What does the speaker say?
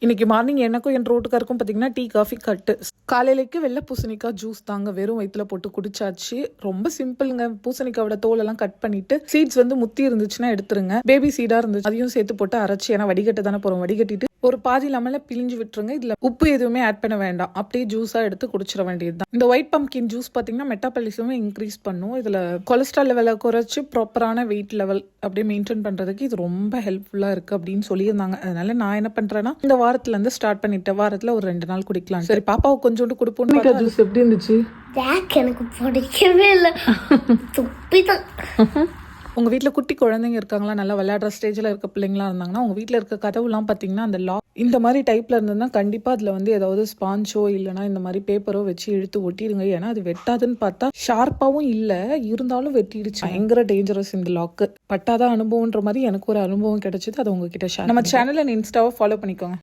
இன்னைக்கு மார்னிங் எனக்கும் என் ரோட்டுக்காருக்கும் பார்த்தீங்கன்னா டீ காஃபி கட்டு. காலையிலேக்கு வெள்ளை பூசணிக்காய் ஜூஸ் தாங்க, வெறும் வயிற்றுல போட்டு குடிச்சாச்சு. ரொம்ப சிம்பிளுங்க. பூசணிக்காவோட தோலெல்லாம் கட் பண்ணிட்டு சீட்ஸ் வந்து முத்தி இருந்துச்சுன்னா எடுத்துருங்க. பேபி சீடா இருந்துச்சு அதையும் சேர்த்து போட்டு அரைச்சி, ஏன்னா வடிகட்ட தானே போறோம், வடிகட்டிட்டு ஒரு பாதி லெமன்ல பிழிஞ்சு விட்டுருங்க. இதுல உப்பு எதுவுமே ஆட் பண்ண வேண்டாம், அப்படியே ஜூஸா எடுத்து குடிச்சிட வேண்டியதுதான். இந்த ஒயிட் பம்கின் ஜூஸ் பாத்தீங்கன்னா மெட்டாபாலிசம் இன்க்ரீஸ் பண்ணும். இதுல கொலஸ்ட்ரால் லெவலை குறைச்சு ப்ராப்பரான வெயிட் லெவல் அப்படியே மெயின்டைன் பண்றதுக்கு இது ரொம்ப ஹெல்ப்ஃபுல்லா இருக்கு அப்படின்னு சொல்லியிருந்தாங்க. அதனால நான் என்ன பண்றேன்னா, இந்த வாரத்துல இருந்து ஸ்டார்ட் பண்ணிட்டேன். வாரத்துல ஒரு 2 நாள் குடிக்கலாம். சரி, பாப்பாவுக்கு கொஞ்சோண்டு கொடுப்போம். ஜூஸ் எப்படி இருந்துச்சு? எனக்கு பிடிக்கவே இல்லை, துப்பிதான். உங்கள் வீட்டில் குட்டி குழந்தைங்க இருக்காங்களா, நல்லா விளையாடுற ஸ்டேஜில் இருக்க பிள்ளைங்களா இருந்தாங்கன்னா, உங்கள் வீட்டில் இருக்க கதவுலாம் பார்த்தீங்கன்னா அந்த லாக் இந்த மாதிரி டைப்பில் இருந்ததுன்னா கண்டிப்பாக அதில் வந்து ஏதாவது ஸ்பாஞ்சோ இல்லைனா இந்த மாதிரி பேப்பரோ வச்சு இழுத்து ஒட்டிடுங்க. ஏன்னா அது வெட்டாதுன்னு பார்த்தா ஷார்ப்பாகவும் இல்லை, இருந்தாலும் வெட்டிடுச்சு. பயங்கர டேஞ்சரஸ் இந்த லாக்கு. பட்டாதான் அனுபவன்ற மாதிரி எனக்கு ஒரு அனுபவம் கிடைச்சது. அது உங்ககிட்ட ஷேர். நம்ம சேனலை இன்ஸ்டாவை ஃபாலோ பண்ணிக்கோங்க.